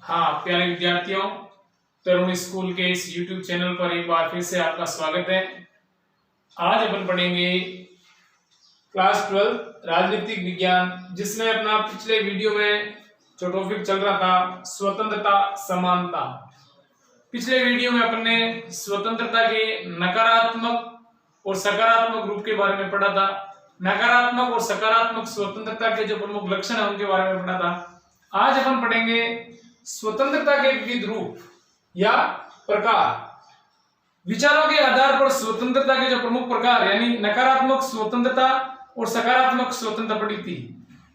हाँ प्यारे विद्यार्थियों, तरुण स्कूल के इस YouTube चैनल पर एक बार फिर से आपका स्वागत है। आज अपन पढ़ेंगे क्लास 12 राजनीतिक विज्ञान, जिसमें अपना पिछले वीडियो में जो टॉपिक चल रहा था स्वतंत्रता समानता। पिछले वीडियो में अपन ने स्वतंत्रता के नकारात्मक और सकारात्मक रूप के बारे में पढ़ा था। नकारात्मक और सकारात्मक स्वतंत्रता के जो प्रमुख लक्षण है उनके बारे में पढ़ा था। आज अपन पढ़ेंगे स्वतंत्रता के विविध रूप या प्रकार। विचारों के आधार पर स्वतंत्रता के जो प्रमुख प्रकार यानी नकारात्मक स्वतंत्रता और सकारात्मक स्वतंत्रता पढ़ी थी।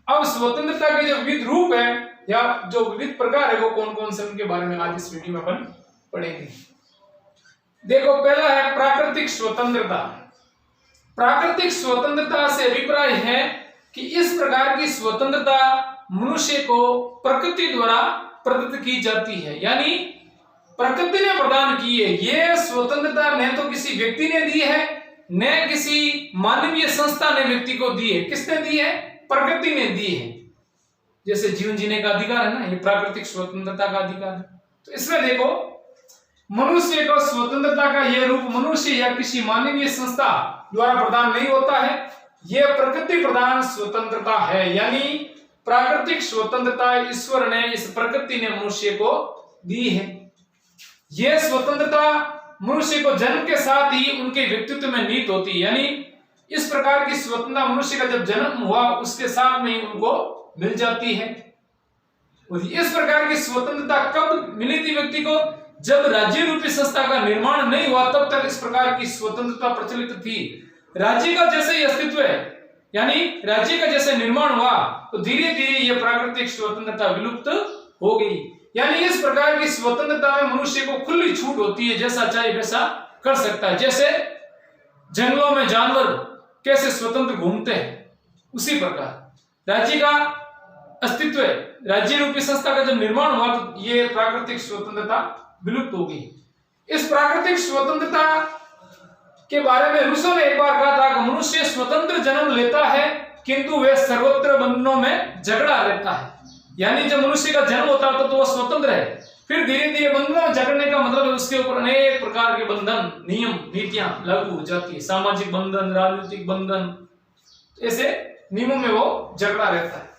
अब स्वतंत्रता के जो विविध रूप है या जो विविध प्रकार है वो कौन कौन से, उनके बारे में आज इस वीडियो में अपन पढ़ेंगे। देखो, पहला है प्राकृतिक स्वतंत्रता। प्राकृतिक स्वतंत्रता से अभिप्राय है कि इस प्रकार की स्वतंत्रता मनुष्य को प्रकृति द्वारा प्रदत्त की जाती है, यानी प्रकृति ने प्रदान की है। यह स्वतंत्रता न तो किसी व्यक्ति ने दी है, न किसी मानवीय संस्था ने व्यक्ति को दी है। किसने दी है? प्रकृति ने दी है। जैसे जीवन जीने का अधिकार है ना, ये प्राकृतिक स्वतंत्रता का अधिकार है। तो इसमें देखो, मनुष्य को स्वतंत्रता का यह रूप मनुष्य या किसी मानवीय संस्था द्वारा प्रदान नहीं होता है, यह प्रकृति प्रदान स्वतंत्रता है। यानी प्राकृतिक स्वतंत्रता ईश्वर ने, इस प्रकृति ने मनुष्य को दी है। यह स्वतंत्रता मनुष्य को जन्म के साथ ही उनके व्यक्तित्व में निहित होती है। यानी इस प्रकार की स्वतंत्रता मनुष्य का जब जन्म हुआ उसके साथ में ही उनको मिल जाती है। और इस प्रकार की स्वतंत्रता कब मिली थी व्यक्ति को? जब राज्य रूपी संस्था का निर्माण नहीं हुआ तब तक इस प्रकार की स्वतंत्रता प्रचलित थी। राज्य का जैसे ही अस्तित्व है, यानी राज्य का जैसे निर्माण हुआ तो धीरे धीरे यह प्राकृतिक स्वतंत्रता विलुप्त हो गई। यानी इस प्रकार की स्वतंत्रता में मनुष्य को खुली छूट होती है, जैसा चाहे वैसा कर सकता है। जैसे जंगलों में जानवर कैसे स्वतंत्र घूमते हैं, उसी प्रकार राज्य का अस्तित्व है, राज्य रूपी संस्था का जब निर्माण हुआ तो यह प्राकृतिक स्वतंत्रता विलुप्त हो गई। इस प्राकृतिक स्वतंत्रता के बारे में रूसो ने एक बार कहा था कि मनुष्य स्वतंत्र जन्म लेता है किंतु वह सर्वत्र बंधनों में जकड़ा रहता है। यानी जब मनुष्य का जन्म होता है तो वह स्वतंत्र है, फिर धीरे धीरे बंधनों में जकड़ने का मतलब है उसके ऊपर अनेक प्रकार के बंधन, नियम, नीतियां लागू हो जाती है। सामाजिक बंधन, राजनीतिक बंधन, ऐसे नियमों में वो जकड़ा रहता है।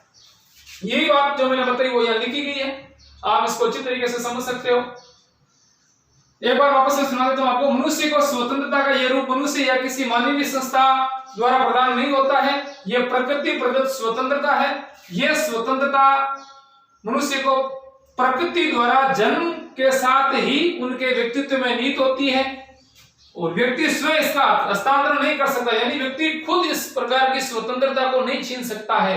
यही बात जो मैंने बताई वो यहाँ लिखी गई है, आप इसको अच्छी तरीके से समझ सकते हो। एक बार वापस से सुना देता हूं आपको। मनुष्य को स्वतंत्रता का यह रूप मनुष्य या किसी मानवीय संस्था द्वारा प्रदान नहीं होता है, यह प्रकृति प्रदत्त स्वतंत्रता है। यह स्वतंत्रता मनुष्य को प्रकृति द्वारा जन्म के साथ ही उनके व्यक्तित्व में निहित होती है और व्यक्ति स्वयं इसका हस्तांतरण नहीं कर सकता। यानी व्यक्ति खुद इस प्रकार की स्वतंत्रता को नहीं छीन सकता है।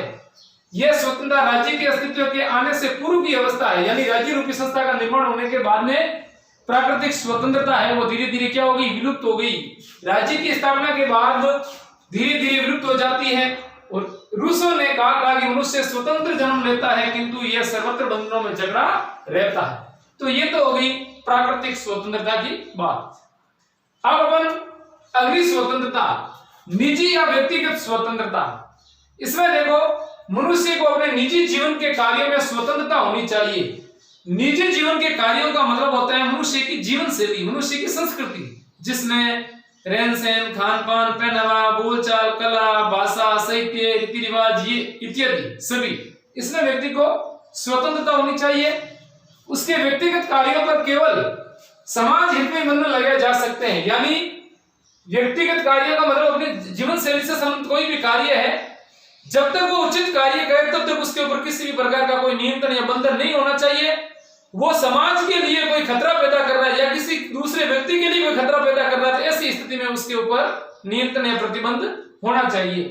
यह स्वतंत्रता राज्य के अस्तित्व के आने से पूर्व की अवस्था है, यानी राज्य रूपी संस्था का निर्माण होने के बाद में प्राकृतिक स्वतंत्रता है वो धीरे धीरे क्या हो गई? विलुप्त हो गई। राज्य की स्थापना के बाद धीरे धीरे विलुप्त हो जाती है। और रूसो ने कहा था कि मनुष्य स्वतंत्र जन्म लेता है किंतु यह सर्वत्र बंधनों में जकड़ा रहता है। तो ये तो हो गई प्राकृतिक स्वतंत्रता की बात। अब अपन अगली स्वतंत्रता, निजी या व्यक्तिगत स्वतंत्रता। इसमें देखो, मनुष्य को अपने निजी जीवन के कार्यों में स्वतंत्रता होनी चाहिए। निजी जीवन के कार्यों का मतलब होता है मनुष्य की जीवन शैली, मनुष्य की संस्कृति, जिसमें रहन सहन, खान पान, पहनावा, बोलचाल, कला, भाषा, साहित्य, रीति रिवाज, ये इत्यादि सभी, इसमें व्यक्ति को स्वतंत्रता होनी चाहिए। उसके व्यक्तिगत कार्यों पर केवल समाज हित में बंधन लगाए जा सकते हैं। यानी व्यक्तिगत कार्यों का मतलब अपनी जीवन शैली से संबंधित कोई भी कार्य है, जब तक वो उचित कार्य करे तब तक उसके ऊपर किसी भी प्रकार का कोई नियंत्रण या बंधन नहीं होना चाहिए। वो समाज के लिए कोई खतरा पैदा कर रहा है या किसी दूसरे व्यक्ति के लिए कोई खतरा पैदा कर रहा है तो ऐसी स्थिति में उसके ऊपर नियंत्रण या प्रतिबंध होना चाहिए।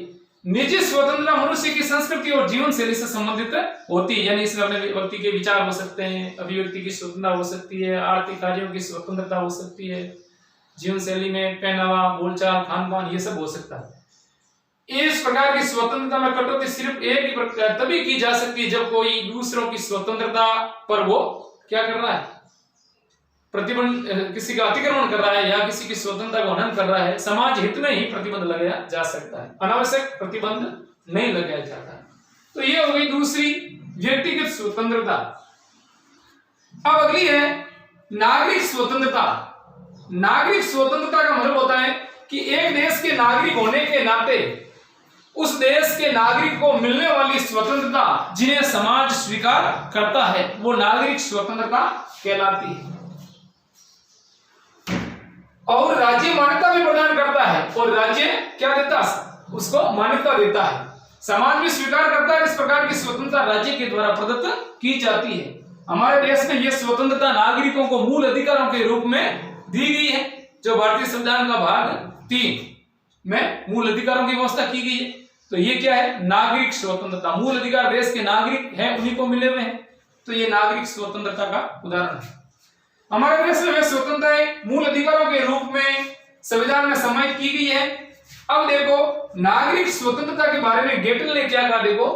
निजी स्वतंत्रता मनुष्य की संस्कृति और जीवन शैली से संबंधित होती है। यानी इसमें अपने व्यक्ति के विचार हो सकते हैं, अभिव्यक्ति की स्वतंत्रता हो सकती है, आर्थिक कार्यों की स्वतंत्रता हो सकती है, जीवन शैली में पहनावा, बोलचाल, खान पान, ये सब हो सकता है। इस प्रकार की स्वतंत्रता में कटौती सिर्फ एक ही प्रकार तभी की जा सकती है जब कोई दूसरों की स्वतंत्रता पर वो क्या कर रहा है? प्रतिबंध, किसी का अतिक्रमण कर रहा है या किसी की स्वतंत्रता का हनन कर रहा है। समाज हित में ही प्रतिबंध लगाया जा सकता है, अनावश्यक प्रतिबंध नहीं लगाया जाता। तो ये हो गई दूसरी व्यक्तिगत स्वतंत्रता। अब अगली है नागरिक स्वतंत्रता। नागरिक स्वतंत्रता का मतलब होता है कि एक देश के नागरिक होने के नाते उस देश के नागरिक को मिलने वाली स्वतंत्रता जिन्हें समाज स्वीकार करता है वो नागरिक स्वतंत्रता कहलाती है। और राज्य मान्यता भी प्रदान करता है और राज्य क्या देता है, उसको मान्यता देता है। समाज भी स्वीकार करता है। इस प्रकार की स्वतंत्रता राज्य के द्वारा प्रदत्त की जाती है। हमारे देश में यह स्वतंत्रता नागरिकों को मूल अधिकारों के रूप में दी गई है, जो भारतीय संविधान का भाग 3 में मूल अधिकारों की व्यवस्था की गई है। तो ये क्या है, नागरिक स्वतंत्रता। मूल अधिकार देश के नागरिक हैं उन्हीं को मिले हुए हैं, तो ये नागरिक स्वतंत्रता का उदाहरण है। हमारे देश में स्वतंत्रताएं मूल अधिकारों के रूप में संविधान में समाहित की गई है। अब देखो नागरिक स्वतंत्रता के बारे में गेटल ने क्या कहा। देखो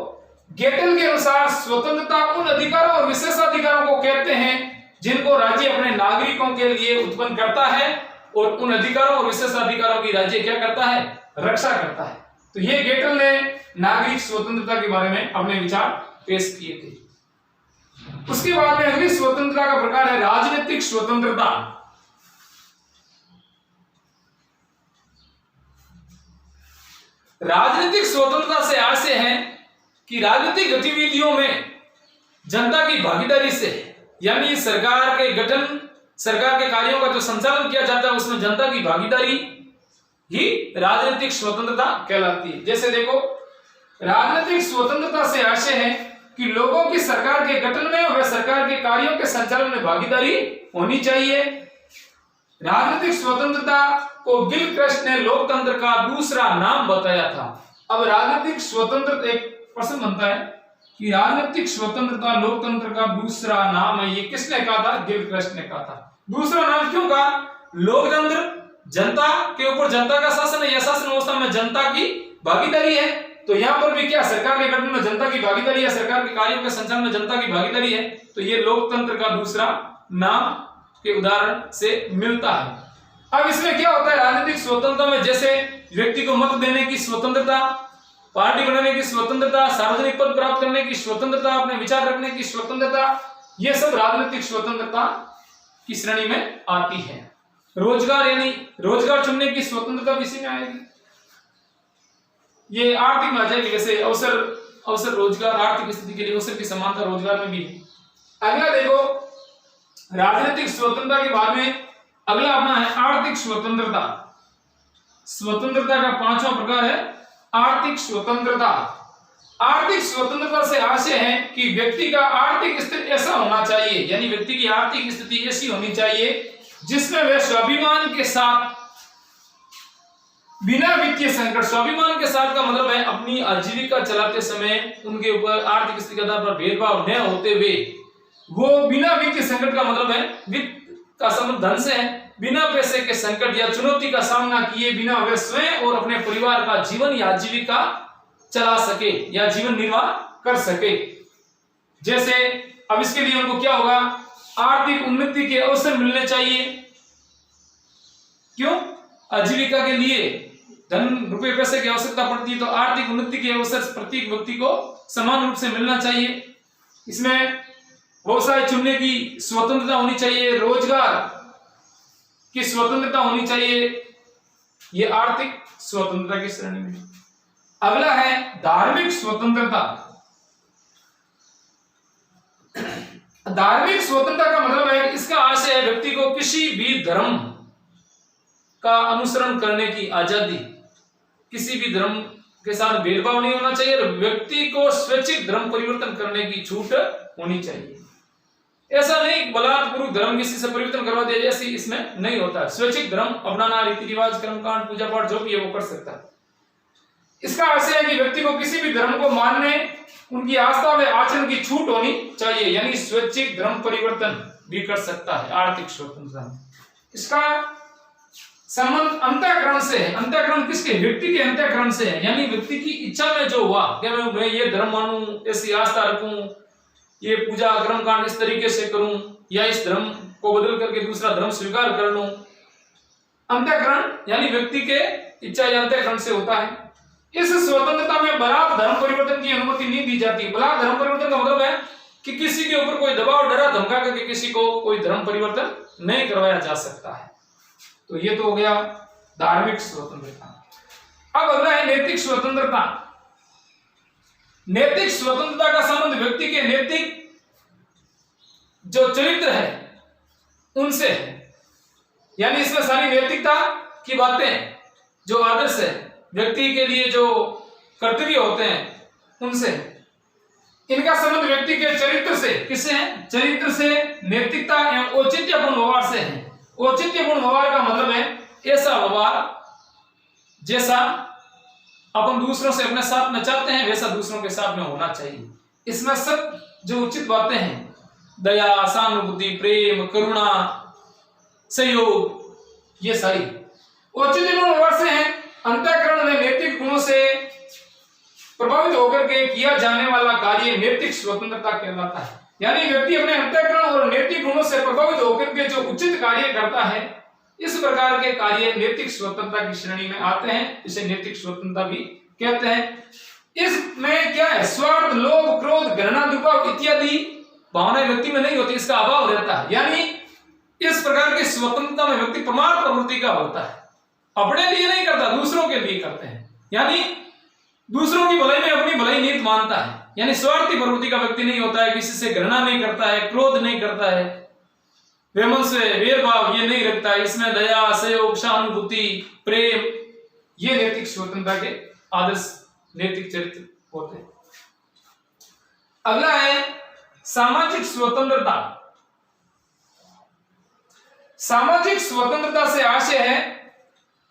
गेटल के अनुसार स्वतंत्रता उन अधिकारों और विशेषाधिकारों को कहते हैं जिनको राज्य अपने नागरिकों के लिए उत्पन्न करता है और उन अधिकारों और विशेषाधिकारों की राज्य क्या करता है, रक्षा करता है। तो ये गेटल ने नागरिक स्वतंत्रता के बारे में अपने विचार पेश किए थे। उसके बाद में अगली स्वतंत्रता का प्रकार है राजनीतिक स्वतंत्रता। राजनीतिक स्वतंत्रता से आशय है कि राजनीतिक गतिविधियों में जनता की भागीदारी से, यानी सरकार के गठन, सरकार के कार्यों का जो संचालन किया जाता है उसमें जनता की भागीदारी ही राजनीतिक स्वतंत्रता कहलाती है। जैसे देखो राजनीतिक स्वतंत्रता से आशय है कि लोगों की सरकार के गठन में और सरकार के कार्यों के संचालन में भागीदारी होनी चाहिए। राजनीतिक स्वतंत्रता को गिलक्रिस्ट ने लोकतंत्र का दूसरा नाम बताया था। अब राजनीतिक स्वतंत्रता, एक प्रश्न बनता है कि राजनीतिक स्वतंत्रता लोकतंत्र का दूसरा नाम है, ये किसने कहा था, गिलक्रिस्ट ने कहा था। दूसरा नाम क्यों कहा, लोकतंत्र जनता के ऊपर जनता का शासन है, यह शासन व्यवस्था में जनता की भागीदारी है। तो यहां पर भी क्या, सरकार के गठन में जनता की भागीदारी है, सरकार के कार्यों के संचालन में जनता की भागीदारी है। तो ये लोकतंत्र का दूसरा नाम के उदाहरण से मिलता है। अब इसमें क्या होता है, राजनीतिक स्वतंत्रता में जैसे व्यक्ति को मत देने की स्वतंत्रता, पार्टी बनाने की स्वतंत्रता, सार्वजनिक पद प्राप्त करने की स्वतंत्रता, अपने विचार रखने की स्वतंत्रता, ये सब राजनीतिक स्वतंत्रता की श्रेणी में आती है। रोजगार यानी रोजगार चुनने की स्वतंत्रता भी इसी में आएगी। ये आर्थिक में आ जाएगी। वैसे अवसर रोजगार आर्थिक स्थिति के लिए अवसर की समानता रोजगार में भी है। अगला देखो राजनीतिक स्वतंत्रता के बाद में अगला अपना है आर्थिक स्वतंत्रता। स्वतंत्रता का 5वां प्रकार है आर्थिक स्वतंत्रता। आर्थिक स्वतंत्रता से आशय है कि व्यक्ति का आर्थिक स्थिति ऐसा होना चाहिए, यानी व्यक्ति की आर्थिक स्थिति ऐसी होनी चाहिए जिसमें वह स्वाभिमान के साथ, बिना वित्तीय संकट, स्वाभिमान के साथ का मतलब है अपनी आजीविका चलाते समय उनके ऊपर आर्थिक स्थिति के आधार पर भेदभाव न होते हुए, वो बिना वित्तीय संकट का मतलब है वित्त का संबंध धन से है, बिना पैसे के संकट या चुनौती का सामना किए बिना वे स्वयं और अपने परिवार का जीवन या आजीविका चला सके या जीवन निर्वाह कर सके। जैसे अब इसके लिए उनको क्या होगा, आर्थिक उन्नति के अवसर मिलने चाहिए। क्यों, आजीविका के लिए धन रुपए पैसे की आवश्यकता पड़ती है, तो आर्थिक उन्नति के अवसर प्रत्येक व्यक्ति को समान रूप से मिलना चाहिए। इसमें व्यवसाय चुनने की स्वतंत्रता होनी चाहिए, रोजगार की स्वतंत्रता होनी चाहिए। ये आर्थिक स्वतंत्रता की श्रेणी में। अगला है धार्मिक स्वतंत्रता। धार्मिक स्वतंत्रता का मतलब है, इसका आशय है व्यक्ति को किसी भी धर्म का अनुसरण करने की आजादी, किसी भी धर्म के साथ भेदभाव नहीं होना चाहिए, व्यक्ति को स्वैच्छिक धर्म परिवर्तन करने की छूट होनी चाहिए। ऐसा नहीं बलात्पूर्वक धर्म किसी से परिवर्तन करवा दिया जैसे इसमें नहीं होता है। स्वैच्छिक धर्म अपनाना, रीति रिवाज, कर्मकांड, पूजा पाठ जो भी है वो कर सकता है। इसका आशय है कि व्यक्ति को किसी भी धर्म को मानने, उनकी आस्था व आचरण की छूट होनी चाहिए, यानी स्वैच्छिक धर्म परिवर्तन भी कर सकता है आर्थिक स्वतंत्रता। इसका संबंध अंतःकरण से है। अंतःकरण किसके, व्यक्ति के अंतःकरण से है, यानी व्यक्ति की इच्छा में जो हुआ, क्या मैं ये धर्म मानूं, ऐसी आस्था रखूं, ये पूजा कर्मकांड इस तरीके से करूं, या इस धर्म को बदल करके दूसरा धर्म स्वीकार कर लूं। अंतःकरण यानी व्यक्ति के इच्छा या अंतःकरण से होता है। इस स्वतंत्रता में बलात् धर्म परिवर्तन की अनुमति नहीं दी जाती। बलात् धर्म परिवर्तन का मतलब है कि किसी के ऊपर कोई दबाव डरा धमका करके किसी को कोई धर्म परिवर्तन नहीं करवाया जा सकता है। तो ये तो हो गया धार्मिक स्वतंत्रता। अब अगला है नैतिक स्वतंत्रता। नैतिक स्वतंत्रता का संबंध व्यक्ति के नैतिक जो चरित्र है उनसे है, यानी इसमें सारी नैतिकता की बातें, जो आदर्श है व्यक्ति के लिए, जो कर्तव्य होते हैं उनसे। इनका संबंध व्यक्ति के चरित्र से, किससे है? चरित्र से, नैतिकता एवं औचित्यपूर्ण व्यवहार से है। औचित्यपूर्ण व्यवहार का मतलब है ऐसा व्यवहार जैसा अपन दूसरों से अपने साथ में चाहते हैं वैसा दूसरों के साथ में होना चाहिए। इसमें सब जो उचित बातें हैं, दया, सहानुभूति, प्रेम, करुणा, सहयोग, ये सारी औचित्यपूर्ण व्यवहार से है। अंतःकरण में नैतिक गुणों से प्रभावित होकर के किया जाने वाला कार्य नैतिक स्वतंत्रता कहलाता है। यानी व्यक्ति अपने अंतःकरण और नैतिक गुणों से प्रभावित होकर के जो उचित कार्य करता है, इस प्रकार के कार्य नैतिक स्वतंत्रता की श्रेणी में आते हैं। इसे नैतिक स्वतंत्रता भी कहते हैं। इसमें क्या है? स्वार्थ, लोभ, क्रोध, घृणा, दुर्भाव इत्यादि भावनाएं व्यक्ति में नहीं होती, इसका अभाव रहता है। यानी इस प्रकार की स्वतंत्रता में व्यक्ति परमार्थ प्रवृत्ति का होता है। अपने लिए नहीं करता, दूसरों के लिए करते हैं। यानी दूसरों की भलाई में अपनी भलाई निहित मानता है। यानी स्वार्थी प्रवृत्ति का व्यक्ति नहीं होता है, किसी से घृणा नहीं करता है, क्रोध नहीं करता है, वैमनस्य, वेरभाव ये नहीं रखता है। इसमें दया, सहयोग, सहानुभूति, प्रेम, ये नैतिक स्वतंत्रता के आदर्श नैतिक चरित्र होते हैं। अगला है सामाजिक स्वतंत्रता। सामाजिक स्वतंत्रता से आशय है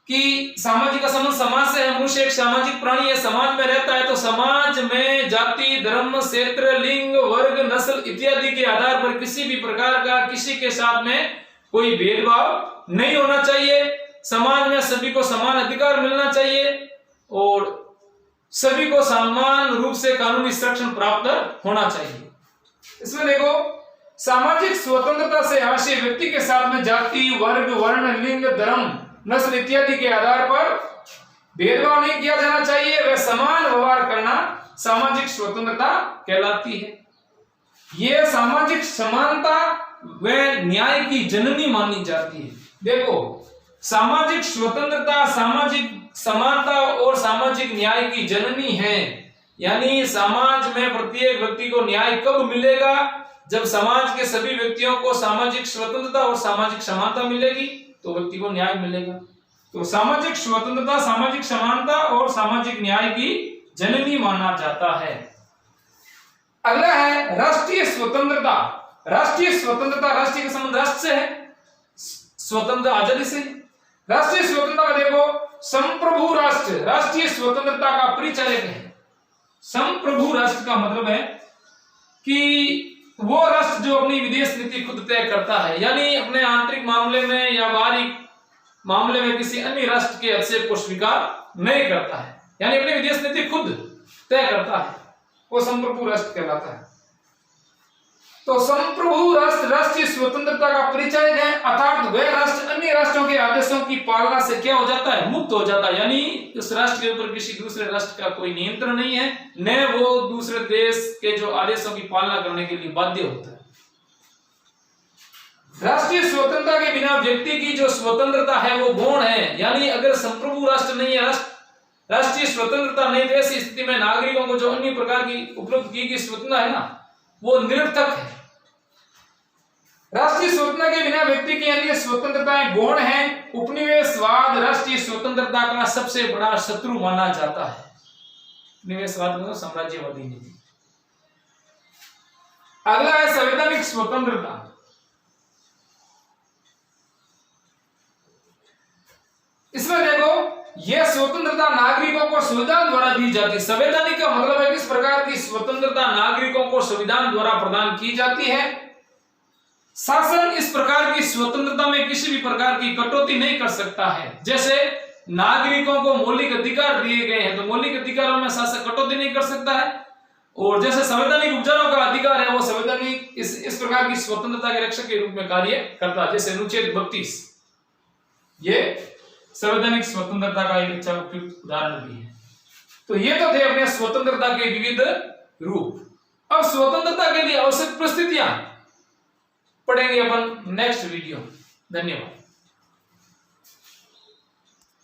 कि सामाजिक का संबंध समाज से है। मनुष्य एक सामाजिक प्राणी है, समाज में रहता है, तो समाज में जाति, धर्म, क्षेत्र, लिंग, वर्ग, नस्ल इत्यादि के आधार पर किसी भी प्रकार का किसी के साथ में कोई भेदभाव नहीं होना चाहिए। समाज में सभी को समान अधिकार मिलना चाहिए और सभी को समान रूप से कानूनी संरक्षण प्राप्त होना चाहिए। इसमें देखो, सामाजिक स्वतंत्रता से आशय व्यक्ति के साथ में जाति, वर्ग, वर्ण, लिंग, धर्म, नस्ल इत्यादि के आधार पर भेदभाव नहीं किया जाना चाहिए। वह समान व्यवहार करना सामाजिक स्वतंत्रता कहलाती है। यह सामाजिक समानता व न्याय की जननी मानी जाती है। देखो, सामाजिक स्वतंत्रता, सामाजिक समानता और सामाजिक न्याय की जननी है। यानी समाज में प्रत्येक व्यक्ति को न्याय कब मिलेगा? जब समाज के सभी व्यक्तियों को सामाजिक स्वतंत्रता और सामाजिक समानता मिलेगी तो व्यक्ति को न्याय मिलेगा। तो सामाजिक स्वतंत्रता, सामाजिक समानता और सामाजिक न्याय की जननी माना जाता है। अगला है राष्ट्रीय स्वतंत्रता। राष्ट्रीय स्वतंत्रता, राष्ट्रीय का संबंध राष्ट्र से है, स्वतंत्र आजादी से। राष्ट्रीय स्वतंत्रता का देखो, संप्रभु राष्ट्र राष्ट्रीय स्वतंत्रता का परिचायक है। संप्रभु राष्ट्र का मतलब है कि वो राष्ट्र जो अपनी विदेश नीति खुद तय करता है, यानी अपने आंतरिक मामले में या बाहरी मामले में किसी अन्य राष्ट्र के हस्तक्षेप को स्वीकार नहीं करता है, यानी अपनी विदेश नीति खुद तय करता है, वो संप्रभु राष्ट्र कहलाता है। तो संप्रभु राष्ट्र राष्ट्रीय स्वतंत्रता का परिचय है, अर्थात वह राष्ट्र अन्य राष्ट्रों के आदेशों की पालना से क्या हो जाता है? मुक्त हो जाता है। यानी उस राष्ट्र के ऊपर किसी दूसरे राष्ट्र का कोई नियंत्रण नहीं है, न वो दूसरे देश के जो आदेशों की पालना करने के लिए बाध्य होता है। राष्ट्रीय स्वतंत्रता के बिना व्यक्ति की जो स्वतंत्रता है वो गौण है। यानी अगर संप्रभु राष्ट्र नहीं है, राष्ट्रीय स्वतंत्रता नहीं, तो ऐसी स्थिति में नागरिकों को जो अन्य प्रकार की उपलब्ध की गई स्वतंत्रता है ना, वो निरर्थक है। राष्ट्रीय स्वतंत्रता के बिना व्यक्ति की अन्य स्वतंत्रताएं गौण हैं। उपनिवेशवाद राष्ट्रीय स्वतंत्रता का सबसे बड़ा शत्रु माना जाता है। उपनिवेशवाद मतलब साम्राज्यवादी नीति। अगला है संवैधानिक स्वतंत्रता। इसमें देखो, यह स्वतंत्रता नागरिकों को संविधान द्वारा दी जाती है। संवैधानिक का मतलब है किस प्रकार की स्वतंत्रता नागरिकों को संविधान द्वारा प्रदान की जाती है। शासन इस प्रकार की स्वतंत्रता में किसी भी प्रकार की कटौती नहीं कर सकता है। जैसे नागरिकों को मौलिक अधिकार दिए गए हैं, तो मौलिक अधिकारों में शासन कटौती नहीं कर सकता है। और जैसे संवैधानिक उपचारों का अधिकार है, वो संवैधानिक इस प्रकार की स्वतंत्रता के रक्षक के रूप में कार्य करता है। जैसे अनुच्छेद 32 ये संवैधानिक स्वतंत्रता का एक अच्छा उपयुक्त उदाहरण भी है। तो ये तो थे अपने स्वतंत्रता के विविध रूप। अब स्वतंत्रता के लिए आवश्यक परिस्थितियां पढ़ेंगे अपन नेक्स्ट वीडियो। धन्यवाद।